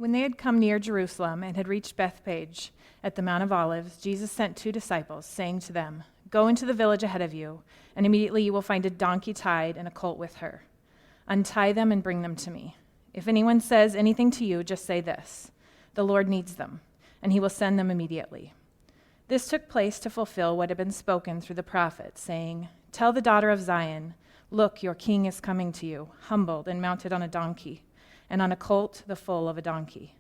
When they had come near Jerusalem and had reached Bethphage at the Mount of Olives, Jesus sent 2 disciples, saying to them, "Go into the village ahead of you, and immediately you will find a donkey tied and a colt with her. Untie them and bring them to me. If anyone says anything to you, just say this: 'The Lord needs them,' and he will send them immediately." This took place to fulfill what had been spoken through the prophet, saying, "Tell the daughter of Zion, look, your king is coming to you, humbled and mounted on a donkey, and on a colt, the foal of a donkey."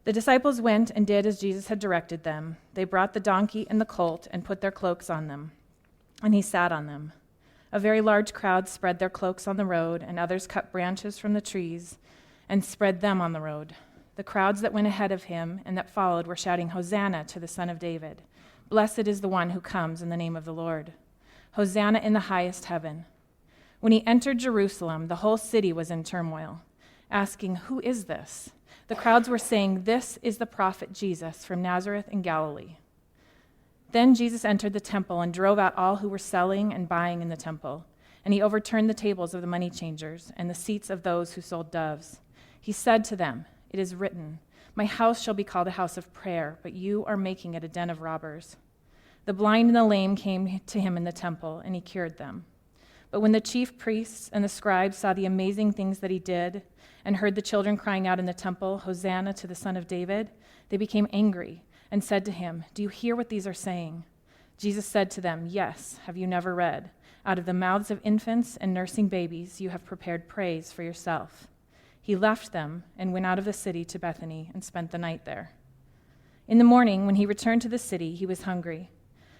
The disciples went and did as Jesus had directed them. They brought the donkey and the colt and put their cloaks on them, and he sat on them. A very large crowd spread their cloaks on the road, and others cut branches from the trees and spread them on the road. The crowds that went ahead of him and that followed were shouting, "Hosanna to the Son of David. Blessed is the one who comes in the name of the Lord. Hosanna in the highest heaven." When he entered Jerusalem, the whole city was in turmoil, asking, "Who is this?" The crowds were saying, "This is the prophet Jesus from Nazareth in Galilee." Then Jesus entered the temple and drove out all who were selling and buying in the temple, and he overturned the tables of the money changers and the seats of those who sold doves. He said to them, "It is written, 'My house shall be called a house of prayer,' but you are making it a den of robbers." The blind and the lame came to him in the temple, and he cured them. But when the chief priests and the scribes saw the amazing things that he did and heard the children crying out in the temple, "Hosanna to the Son of David," they became angry and said to him, "Do you hear what these are saying?" Jesus said to them, "Yes, have you never read, 'Out of the mouths of infants and nursing babies you have prepared praise for yourself'?" He left them and went out of the city to Bethany and spent the night there. In the morning, when he returned to the city, he was hungry.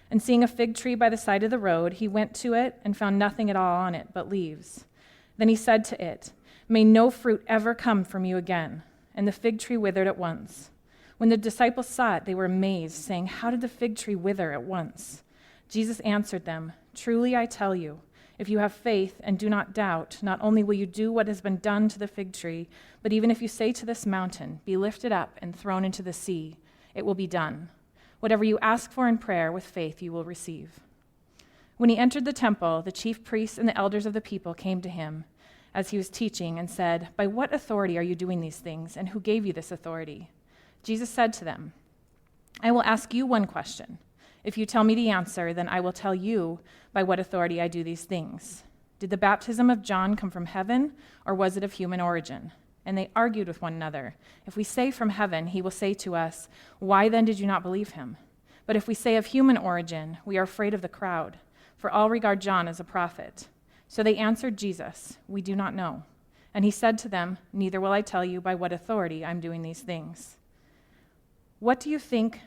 And seeing a fig tree by the side of the road, he went to it and found nothing at all on it but leaves. Then he said to it, "May no fruit ever come from you again." And the fig tree withered at once. When the disciples saw it, they were amazed, saying, "How did the fig tree wither at once?" Jesus answered them, "Truly I tell you, if you have faith and do not doubt, not only will you do what has been done to the fig tree, but even if you say to this mountain, 'Be lifted up and thrown into the sea,' it will be done. Whatever you ask for in prayer with faith, you will receive." When he entered the temple, the chief priests and the elders of the people came to him as he was teaching and said, "By what authority are you doing these things, and who gave you this authority?" Jesus said to them, "I will ask you one question. If you tell me the answer, then I will tell you by what authority I do these things. Did the baptism of John come from heaven, or was it of human origin?" And they argued with one another. "If we say from heaven, he will say to us, 'Why then did you not believe him?' But if we say of human origin, we are afraid of the crowd, for all regard John as a prophet." So they answered Jesus, "We do not know." And he said to them, "Neither will I tell you by what authority I'm doing these things. What do you think?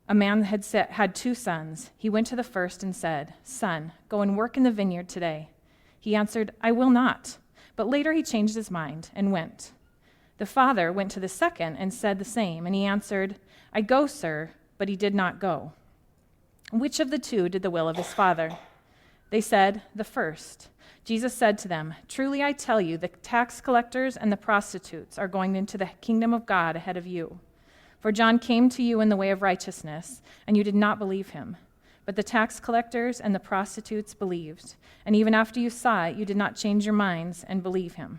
A man had 2 sons. He went to the first and said, 'Son, go and work in the vineyard today.' He answered, 'I will not.' But later he changed his mind and went. The father went to the second and said the same, and he answered, 'I go, sir,' but he did not go. Which of the 2 did the will of his father?" They said, "The first." Jesus said to them, "Truly I tell you, the tax collectors and the prostitutes are going into the kingdom of God ahead of you. For John came to you in the way of righteousness, and you did not believe him. But the tax collectors and the prostitutes believed, and even after you saw it, you did not change your minds and believe him."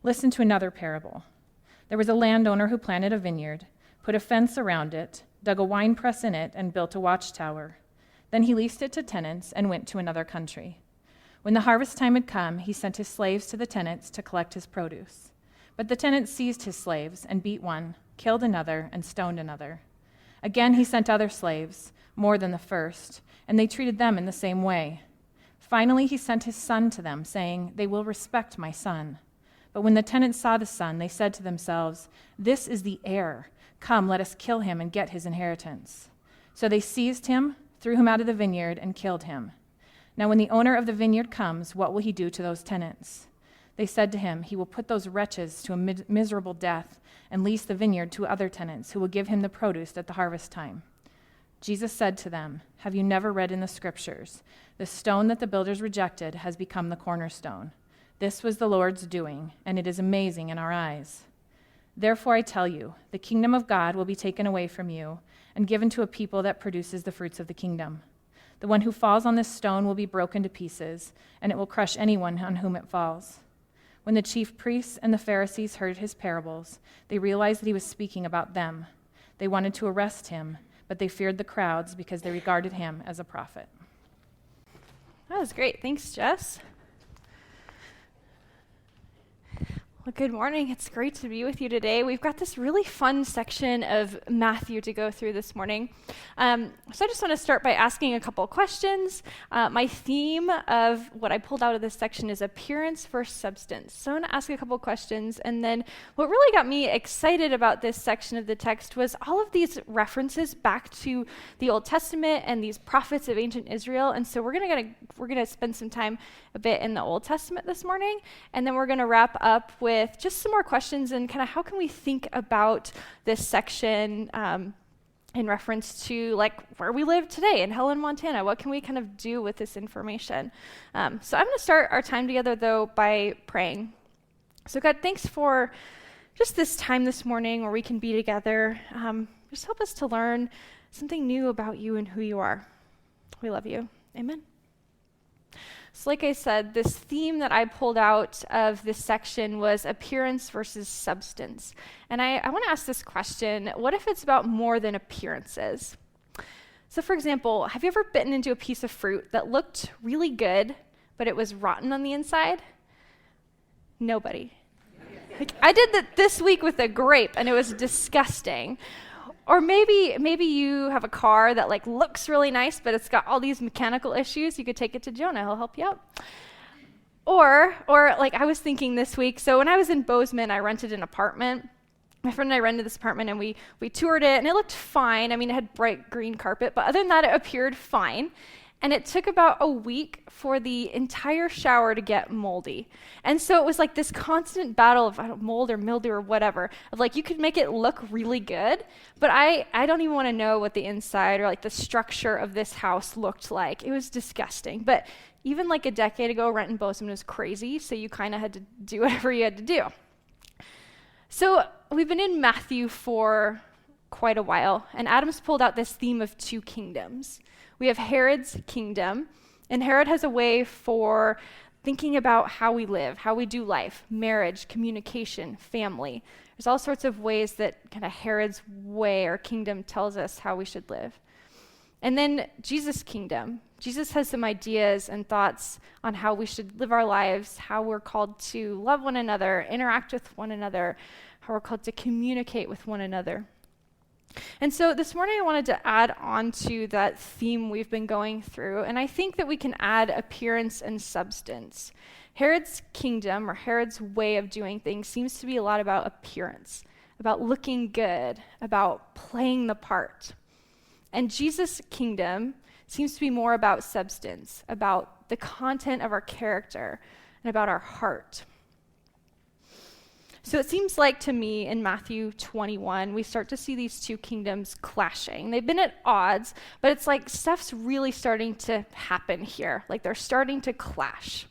Listen to another parable. There was a landowner who planted a vineyard, put a fence around it, dug a winepress in it, and built a watchtower. Then he leased it to tenants and went to another country. When the harvest time had come, he sent his slaves to the tenants to collect his produce. But the tenants seized his slaves and beat one, killed another, and stoned another. Again he sent other slaves, more than the first, and they treated them in the same way. Finally he sent his son to them, saying, "They will respect my son." But when the tenants saw the son, they said to themselves, "This is the heir. Come, let us kill him and get his inheritance." So they seized him, threw him out of the vineyard, and killed him. Now when the owner of the vineyard comes, what will he do to those tenants? They said to him, "He will put those wretches to a miserable death and lease the vineyard to other tenants who will give him the produce at the harvest time." Jesus said to them, "Have you never read in the scriptures, 'The stone that the builders rejected has become the cornerstone'? This was the Lord's doing, and it is amazing in our eyes. Therefore I tell you, the kingdom of God will be taken away from you and given to a people that produces the fruits of the kingdom. The one who falls on this stone will be broken to pieces, and it will crush anyone on whom it falls. When the chief priests and the Pharisees heard his parables, they realized that he was speaking about them. They wanted to arrest him, but they feared the crowds because they regarded him as a prophet. That was great. Thanks, Jess. Well, good morning. It's great to be with you today. We've got this really fun section of Matthew to go through this morning. So I just want to start by asking a couple questions. My theme of what I pulled out of this section is appearance versus substance. So I want to ask a couple questions. And then what really got me excited about this section of the text was all of these references back to the Old Testament and these prophets of ancient Israel. And so we're gonna spend some time a bit in the Old Testament this morning, and then we're going to wrap up with just some more questions and kind of how can we think about this section in reference to like where we live today in Helen, Montana. What can we kind of do with this information? So I'm going to start our time together though by praying. So God, thanks for just this time this morning where we can be together. Just help us to learn something new about you and who you are. We love you. Amen. So like I said, this theme that I pulled out of this section was appearance versus substance. And I want to ask this question, what if it's about more than appearances? So for example, have you ever bitten into a piece of fruit that looked really good, but it was rotten on the inside? Nobody. Like, I did that this week with a grape, and it was disgusting. Or maybe you have a car that like looks really nice, but it's got all these mechanical issues. You could take it to Jonah, he'll help you out. Or like I was thinking this week, so when I was in Bozeman, I rented an apartment. My friend and I rented this apartment and we toured it and it looked fine. I mean, it had bright green carpet, but other than that, it appeared fine. And it took about a week for the entire shower to get moldy. And so it was like this constant battle of mold or mildew or whatever, of like you could make it look really good, but I don't even want to know what the inside or like the structure of this house looked like. It was disgusting. But even like a decade ago, rent in Bozeman was crazy, so you kind of had to do whatever you had to do. So we've been in Matthew for quite a while, and Adam's pulled out this theme of two kingdoms. We have Herod's kingdom, and Herod has a way for thinking about how we live, how we do life, marriage, communication, family. There's all sorts of ways that kind of Herod's way or kingdom tells us how we should live. And then Jesus' kingdom. Jesus has some ideas and thoughts on how we should live our lives, how we're called to love one another, interact with one another, how we're called to communicate with one another. And so this morning I wanted to add on to that theme we've been going through, and I think that we can add appearance and substance. Herod's kingdom, or Herod's way of doing things, seems to be a lot about appearance, about looking good, about playing the part. And Jesus' kingdom seems to be more about substance, about the content of our character, and about our heart. So it seems like to me in Matthew 21, we start to see these two kingdoms clashing. They've been at odds, but it's like stuff's really starting to happen here. Like they're starting to clash.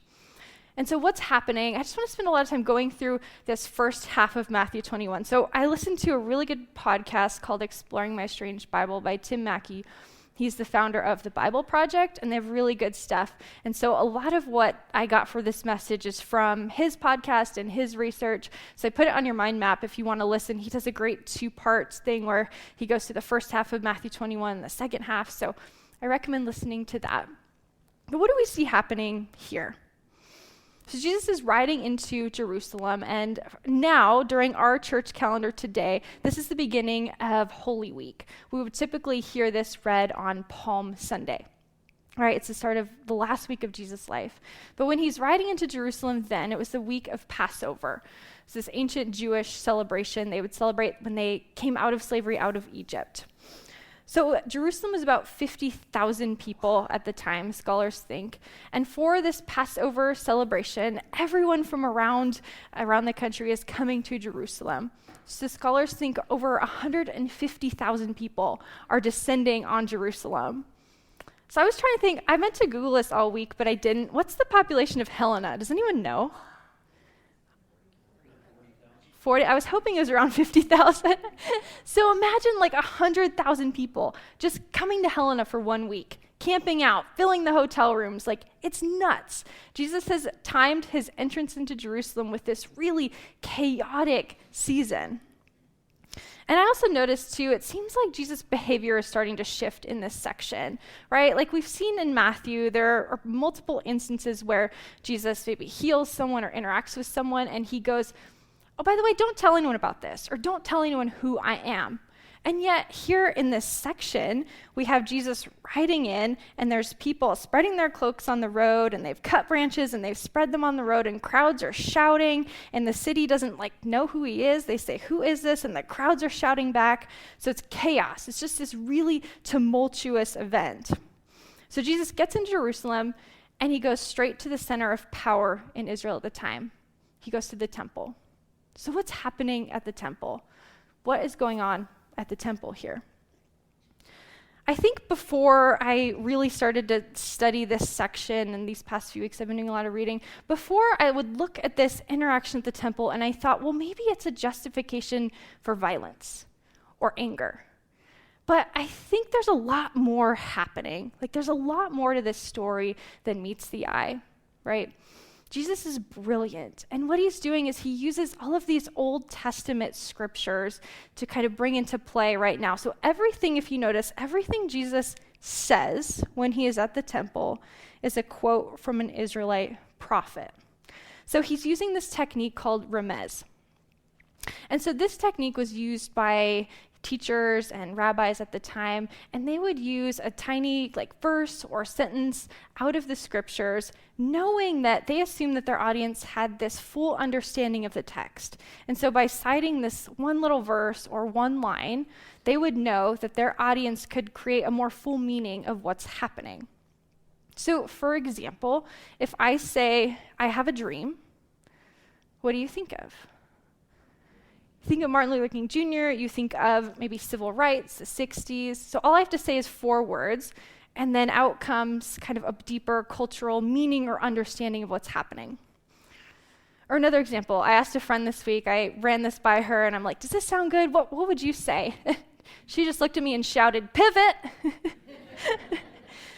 And so what's happening? I just want to spend a lot of time going through this first half of Matthew 21. So I listened to a really good podcast called Exploring My Strange Bible by Tim Mackey. He's the founder of the Bible Project, and they have really good stuff. And so a lot of what I got for this message is from his podcast and his research. So I put it on your mind map if you want to listen. He does a great two-part thing where he goes through the first half of Matthew 21 and the second half. So I recommend listening to that. But what do we see happening here? So Jesus is riding into Jerusalem, and now, during our church calendar today, this is the beginning of Holy Week. We would typically hear this read on Palm Sunday. All right, it's the start of the last week of Jesus' life. But when he's riding into Jerusalem then, it was the week of Passover. It's this ancient Jewish celebration they would celebrate when they came out of slavery out of Egypt. So Jerusalem was about 50,000 people at the time, scholars think. And for this Passover celebration, everyone from around the country is coming to Jerusalem. So scholars think over 150,000 people are descending on Jerusalem. So I was trying to think, I meant to Google this all week, but I didn't. What's the population of Helena? Does anyone know? 40. I was hoping it was around 50,000. So imagine like 100,000 people just coming to Helena for 1 week. camping out, filling the hotel rooms. Like, it's nuts. Jesus has timed his entrance into Jerusalem with this really chaotic season. And I also noticed too, it seems like Jesus' behavior is starting to shift in this section, right? Like we've seen in Matthew, there are multiple instances where Jesus maybe heals someone or interacts with someone, and he goes, oh, by the way, don't tell anyone about this, or don't tell anyone who I am. And yet here in this section, we have Jesus riding in, and there's people spreading their cloaks on the road, and they've cut branches and they've spread them on the road, and crowds are shouting, and the city doesn't know who he is. They say, who is this? And the crowds are shouting back. So it's chaos. It's just this really tumultuous event. So Jesus gets into Jerusalem, and he goes straight to the center of power in Israel at the time. He goes to the temple. So what's happening at the temple? What is going on at the temple here? I think before I really started to study this section, and these past few weeks I've been doing a lot of reading, before I would look at this interaction at the temple and I thought, well, maybe it's a justification for violence or anger. But I think there's a lot more happening. Like there's a lot more to this story than meets the eye, right? Jesus is brilliant, and what he's doing is he uses all of these Old Testament scriptures to kind of bring into play right now. So everything, if you notice, everything Jesus says when he is at the temple is a quote from an Israelite prophet. So he's using this technique called remez. And so this technique was used by teachers and rabbis at the time, and they would use a tiny verse or sentence out of the scriptures, knowing that they assumed that their audience had this full understanding of the text. And so by citing this one little verse or one line, they would know that their audience could create a more full meaning of what's happening. So for example, if I say, I have a dream, what do you think of? Think of Martin Luther King Jr., you think of maybe civil rights, the 60s. So all I have to say is 4 words, and then out comes kind of a deeper cultural meaning or understanding of what's happening. Or another example, I asked a friend this week, I ran this by her, and I'm like, does this sound good? What would you say? She just looked at me and shouted, pivot!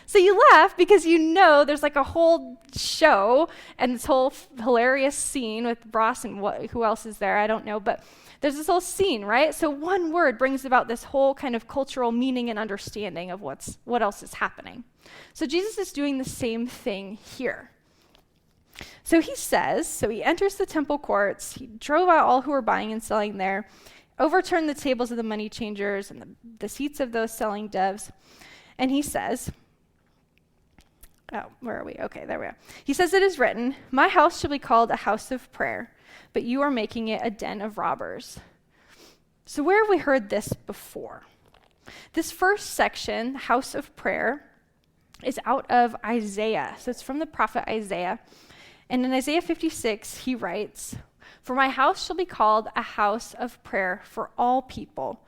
So you laugh because you know there's a whole show and this whole hilarious scene with Ross and who else is there, I don't know, but there's this whole scene, right? So one word brings about this whole kind of cultural meaning and understanding of what else is happening. So Jesus is doing the same thing here. So he enters the temple courts, he drove out all who were buying and selling there, overturned the tables of the money changers and the seats of those selling doves, and he says, where are we? Okay, there we are. He says, it is written, my house shall be called a house of prayer, but you are making it a den of robbers. So where have we heard this before? This first section, the house of prayer, is out of Isaiah. So it's from the prophet Isaiah. And in Isaiah 56, he writes, for my house shall be called a house of prayer for all people.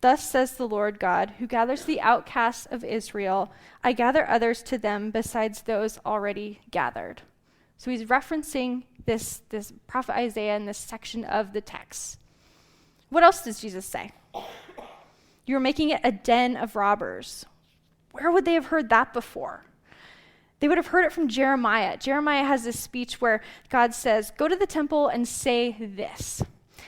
Thus says the Lord God, who gathers the outcasts of Israel. I gather others to them besides those already gathered. So he's referencing this prophet Isaiah in this section of the text. What else does Jesus say? You're making it a den of robbers. Where would they have heard that before? They would have heard it from Jeremiah. Jeremiah has this speech where God says, go to the temple and say this.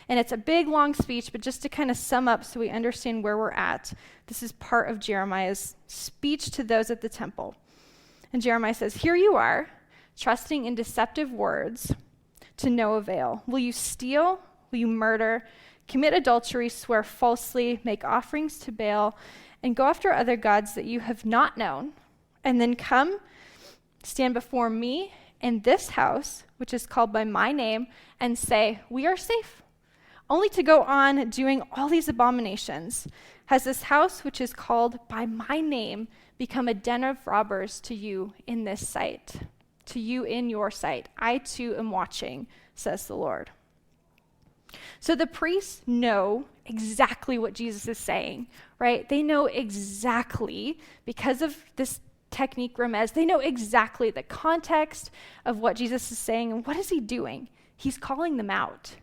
And it's a big, long speech, but just to kind of sum up so we understand where we're at, this is part of Jeremiah's speech to those at the temple. And Jeremiah says, here you are, trusting in deceptive words to no avail. Will you steal? Will you murder? Commit adultery, swear falsely, make offerings to Baal, and go after other gods that you have not known, and then come, stand before me in this house, which is called by my name, and say, we are safe. Only to go on doing all these abominations. Has this house, which is called by my name, become a den of robbers to you in this sight? To you in your sight. I too am watching, says the Lord. So the priests know exactly what Jesus is saying, right? They know exactly, because of this technique remez, they know exactly the context of what Jesus is saying. And what is he doing? He's calling them out.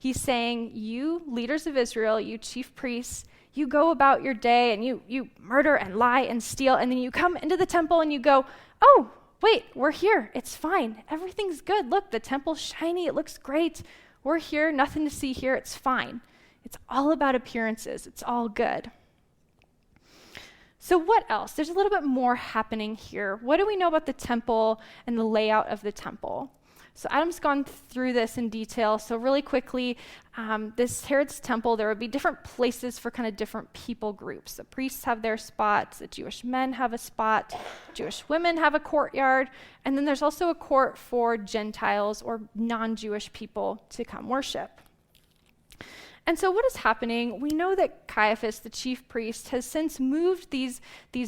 He's saying, you leaders of Israel, you chief priests, You go about your day and you murder and lie and steal, and then you come into the temple and you go, oh, wait, we're here. It's fine. Everything's good. Look, the temple's shiny. It looks great. We're here. Nothing to see here. It's fine. It's all about appearances. It's all good. So what else? There's a little bit more happening here. What do we know about the temple and the layout of the temple? So Adam's gone through this in detail. So really quickly, this Herod's temple, there would be different places for kind of different people groups. The priests have their spots, the Jewish men have a spot, Jewish women have a courtyard, and then there's also a court for Gentiles or non-Jewish people to come worship. And so what is happening? We know that Caiaphas, the chief priest, has since moved these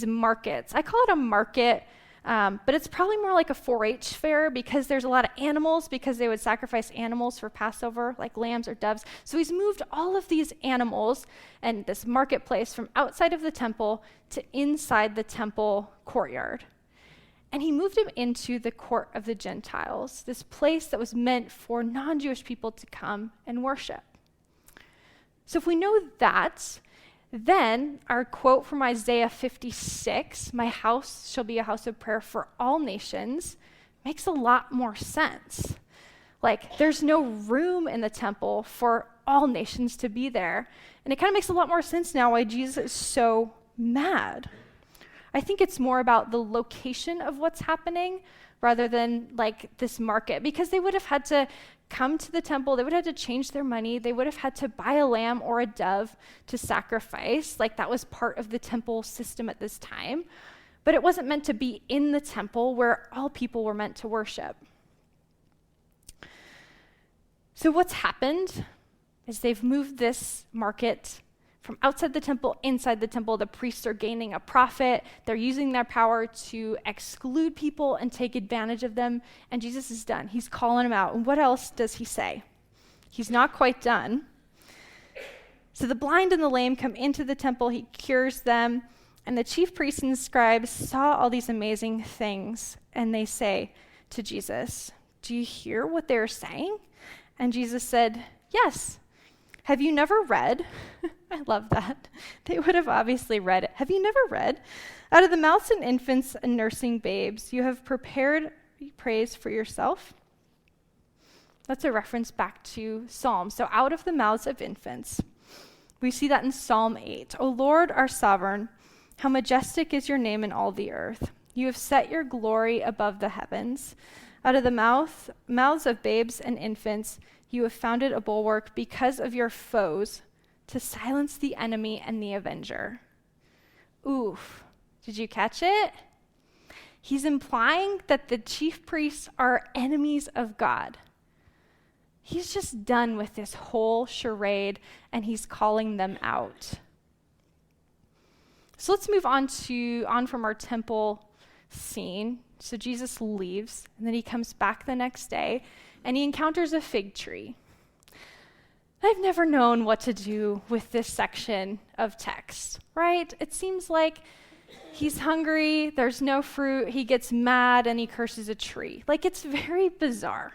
markets. I call it a market, but it's probably more like a 4-H fair because there's a lot of animals, because they would sacrifice animals for Passover, like lambs or doves. So he's moved all of these animals and this marketplace from outside of the temple to inside the temple courtyard. And he moved him into the court of the Gentiles, this place that was meant for non-Jewish people to come and worship. So if we know that, then our quote from Isaiah 56, "My house shall be a house of prayer for all nations," makes a lot more sense. Like, there's no room in the temple for all nations to be there. And it kind of makes a lot more sense now why Jesus is so mad. I think it's more about the location of what's happening rather than like this market, because they would have had to come to the temple, they would have had to change their money, they would have had to buy a lamb or a dove to sacrifice. Like, that was part of the temple system at this time. But it wasn't meant to be in the temple where all people were meant to worship. So what's happened is they've moved this market from outside the temple, inside the temple. The priests are gaining a profit. They're using their power to exclude people and take advantage of them. And Jesus is done. He's calling them out. And what else does he say? He's not quite done. So the blind and the lame come into the temple. He cures them. And the chief priests and scribes saw all these amazing things. And they say to Jesus, "Do you hear what they're saying?" And Jesus said, "Yes. Have you never read?" I love that. They would have obviously read it. "Have you never read? Out of the mouths of infants and nursing babes, you have prepared praise for yourself." That's a reference back to Psalms. So out of the mouths of infants. We see that in Psalm 8. "O Lord, our sovereign, how majestic is your name in all the earth. You have set your glory above the heavens. Out of the mouths of babes and infants, you have founded a bulwark because of your foes, to silence the enemy and the avenger." Oof. Did you catch it? He's implying that the chief priests are enemies of God. He's just done with this whole charade, and he's calling them out. So let's move on from our temple scene. So Jesus leaves, and then he comes back the next day, and he encounters a fig tree. I've never known what to do with this section of text, right? It seems like he's hungry, there's no fruit, he gets mad, and he curses a tree. Like, it's very bizarre.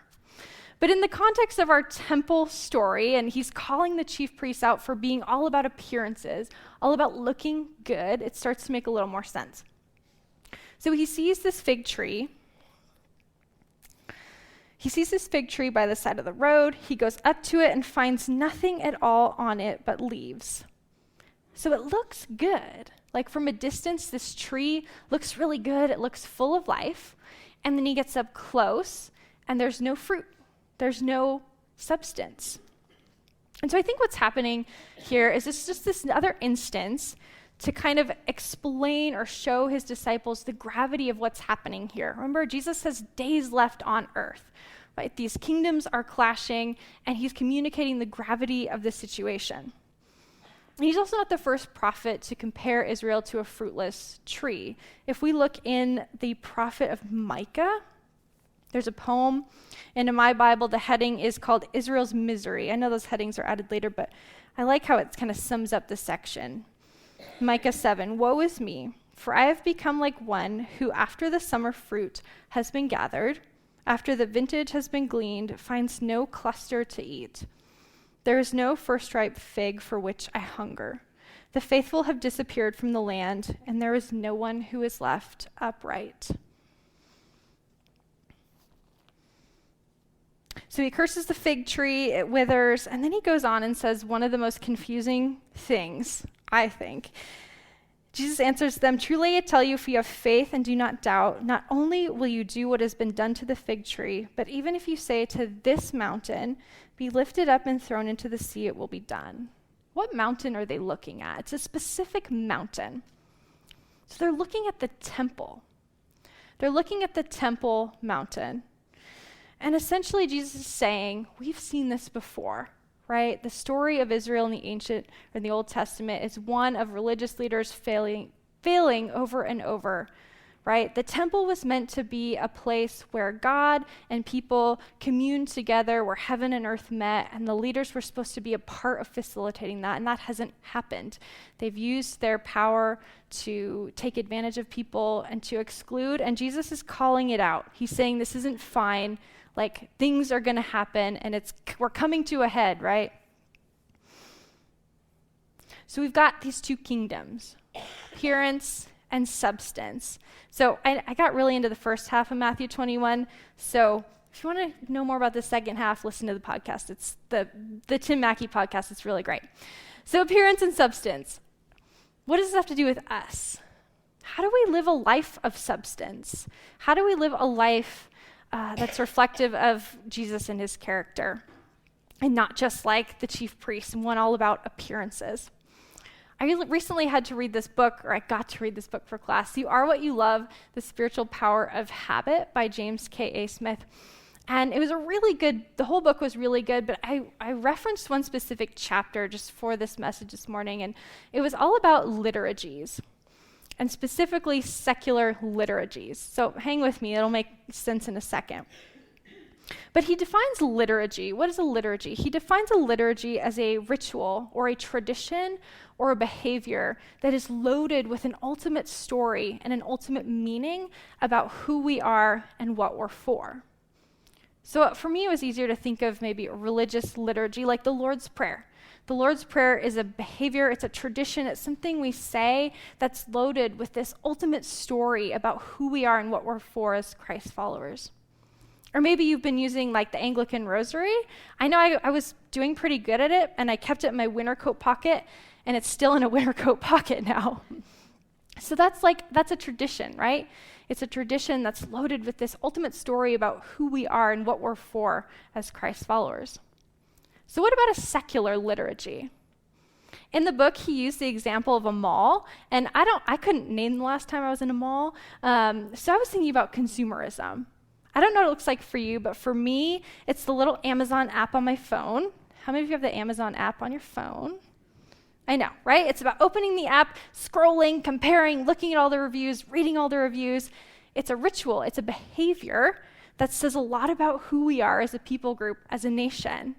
But in the context of our temple story, and he's calling the chief priests out for being all about appearances, all about looking good, it starts to make a little more sense. So he sees this fig tree. He sees this fig tree by the side of the road. He goes up to it and finds nothing at all on it but leaves. So it looks good. Like, from a distance, this tree looks really good. It looks full of life. And then he gets up close, and there's no fruit. There's no substance. And so I think what's happening here is it's just this other instance to kind of explain or show his disciples the gravity of what's happening here. Remember, Jesus has days left on earth, right? These kingdoms are clashing, and he's communicating the gravity of the situation. And he's also not the first prophet to compare Israel to a fruitless tree. If we look in the prophet of Micah, there's a poem, and in my Bible, the heading is called Israel's Misery. I know those headings are added later, but I like how it kind of sums up the section. Micah 7, "Woe is me, for I have become like one who after the summer fruit has been gathered, after the vintage has been gleaned, finds no cluster to eat. There is no first ripe fig for which I hunger. The faithful have disappeared from the land, and there is no one who is left upright. So he curses the fig tree, it withers, and then he goes on and says one of the most confusing things, I think. Jesus answers them, "Truly I tell you, if you have faith and do not doubt, not only will you do what has been done to the fig tree, but even if you say to this mountain, be lifted up and thrown into the sea, it will be done." What mountain are they looking at? It's a specific mountain. So they're looking at the temple. They're looking at the temple mountain. And essentially Jesus is saying, we've seen this before, right? The story of Israel in the Old Testament is one of religious leaders failing over and over, right? The temple was meant to be a place where God and people communed together, where heaven and earth met, and the leaders were supposed to be a part of facilitating that, and that hasn't happened. They've used their power to take advantage of people and to exclude, and Jesus is calling it out. He's saying this isn't fine. Like, things are going to happen, and we're coming to a head, right? So we've got these two kingdoms, appearance and substance. So I got really into the first half of Matthew 21. So if you want to know more about the second half, listen to the podcast. It's the Tim Mackey podcast. It's really great. So appearance and substance. What does this have to do with us? How do we live a life of substance? How do we live a life that's reflective of Jesus and his character, and not just like the chief priest and one all about appearances? I recently had to read this book, or I got to read this book for class, You Are What You Love, The Spiritual Power of Habit by James K.A. Smith. And it was the whole book was really good, but I referenced one specific chapter just for this message this morning, and it was all about liturgies, and specifically secular liturgies. So hang with me, it'll make sense in a second. But he defines liturgy. What is a liturgy? He defines a liturgy as a ritual or a tradition or a behavior that is loaded with an ultimate story and an ultimate meaning about who we are and what we're for. So for me, it was easier to think of maybe a religious liturgy like the Lord's Prayer. The Lord's Prayer is a behavior, it's a tradition, it's something we say that's loaded with this ultimate story about who we are and what we're for as Christ followers. Or maybe you've been using like the Anglican rosary. I know I was doing pretty good at it, and I kept it in my winter coat pocket, and it's still in a winter coat pocket now. So that's a tradition, right? It's a tradition that's loaded with this ultimate story about who we are and what we're for as Christ followers. So what about a secular liturgy? In the book, he used the example of a mall, and I couldn't name the last time I was in a mall, so I was thinking about consumerism. I don't know what it looks like for you, but for me, it's the little Amazon app on my phone. How many of you have the Amazon app on your phone? I know, right? It's about opening the app, scrolling, comparing, looking at all the reviews, reading all the reviews. It's a ritual, it's a behavior that says a lot about who we are as a people group, as a nation.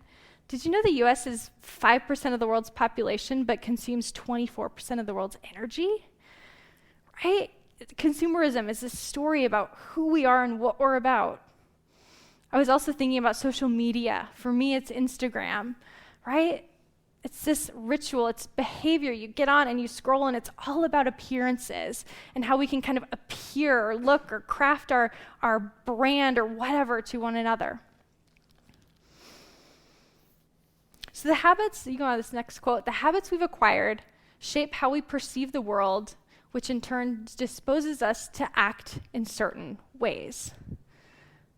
Did you know the US is 5% of the world's population, but consumes 24% of the world's energy? Right? Consumerism is a story about who we are and what we're about. I was also thinking about social media. For me, it's Instagram, right? It's this ritual, it's behavior. You get on and you scroll, and it's all about appearances and how we can kind of appear or look or craft our brand or whatever to one another. So the habits, you go on to this next quote, the habits we've acquired shape how we perceive the world, which in turn disposes us to act in certain ways.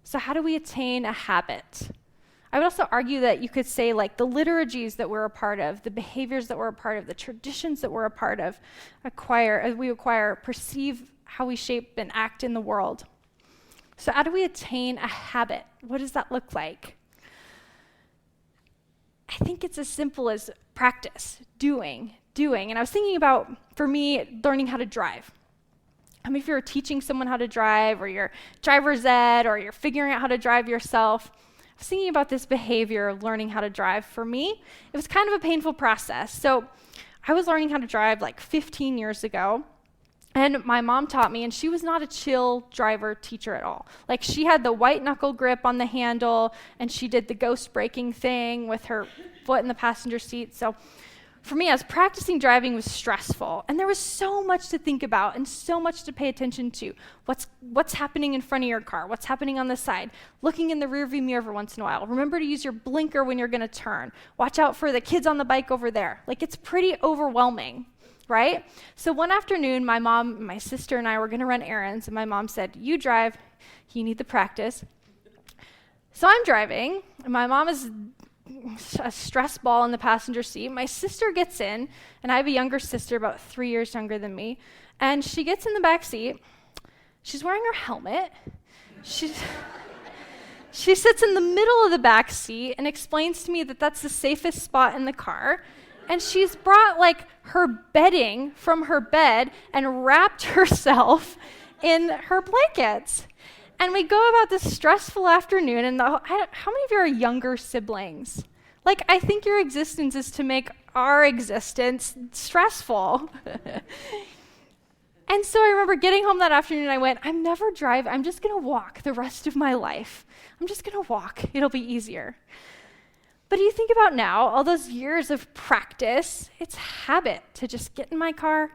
So how do we attain a habit? I would also argue that you could say like the liturgies that we're a part of, the behaviors that we're a part of, the traditions that we're a part of, perceive how we shape and act in the world. So how do we attain a habit? What does that look like? I think it's as simple as practice, doing. And I was thinking about, for me, learning how to drive. I mean, if you're teaching someone how to drive, or you're driver's ed, or you're figuring out how to drive yourself, I was thinking about this behavior of learning how to drive. For me, it was kind of a painful process. So I was learning how to drive like 15 years ago, and my mom taught me, and she was not a chill driver teacher at all. Like, she had the white knuckle grip on the handle, and she did the ghost braking thing with her foot in the passenger seat. So for me, as practicing driving was stressful, and there was so much to think about and so much to pay attention to. What's happening in front of your car? What's happening on the side? Looking in the rearview mirror every once in a while. Remember to use your blinker when you're going to turn. Watch out for the kids on the bike over there. Like, it's pretty overwhelming, right? So one afternoon, my mom, my sister, and I were going to run errands, and my mom said, "You drive. You need the practice." So I'm driving, and my mom is a stress ball in the passenger seat. My sister gets in, and I have a younger sister, about 3 years younger than me, and she gets in the back seat. She's wearing her helmet. She sits in the middle of the back seat and explains to me that that's the safest spot in the car. And she's brought like her bedding from her bed and wrapped herself in her blankets. And we go about this stressful afternoon, and how many of you are younger siblings? Like, I think your existence is to make our existence stressful. And so I remember getting home that afternoon, and I went, I'm never driving. I'm just going to walk the rest of my life. I'm just going to walk. It'll be easier. But you think about now, all those years of practice, it's habit to just get in my car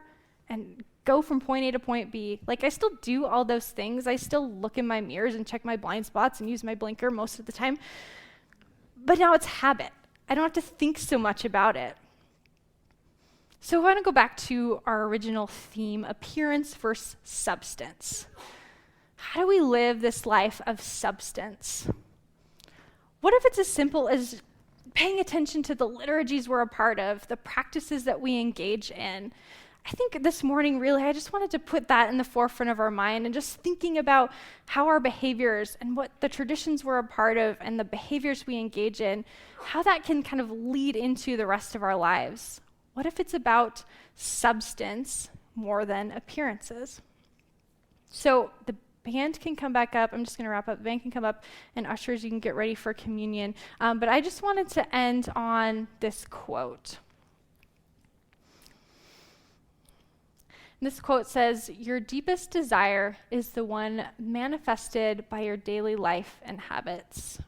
and go from point A to point B. Like, I still do all those things. I still look in my mirrors and check my blind spots and use my blinker most of the time. But now it's habit. I don't have to think so much about it. So I want to go back to our original theme, appearance versus substance. How do we live this life of substance? What if it's as simple as paying attention to the liturgies we're a part of, the practices that we engage in? I think this morning, really, I just wanted to put that in the forefront of our mind and just thinking about how our behaviors and what the traditions we're a part of and the behaviors we engage in, how that can kind of lead into the rest of our lives. What if it's about substance more than appearances? So the band can come back up. I'm just going to wrap up. The band can come up, and ushers, you can get ready for communion. But I just wanted to end on this quote. This quote says, "Your deepest desire is the one manifested by your daily life and habits."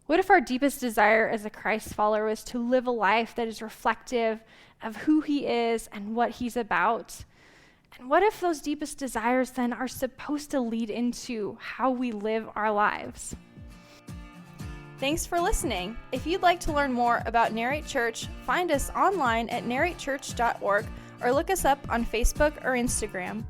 What if our deepest desire as a Christ follower was to live a life that is reflective of who he is and what he's about? And what if those deepest desires then are supposed to lead into how we live our lives? Thanks for listening. If you'd like to learn more about Narrate Church, find us online at narratechurch.org or look us up on Facebook or Instagram.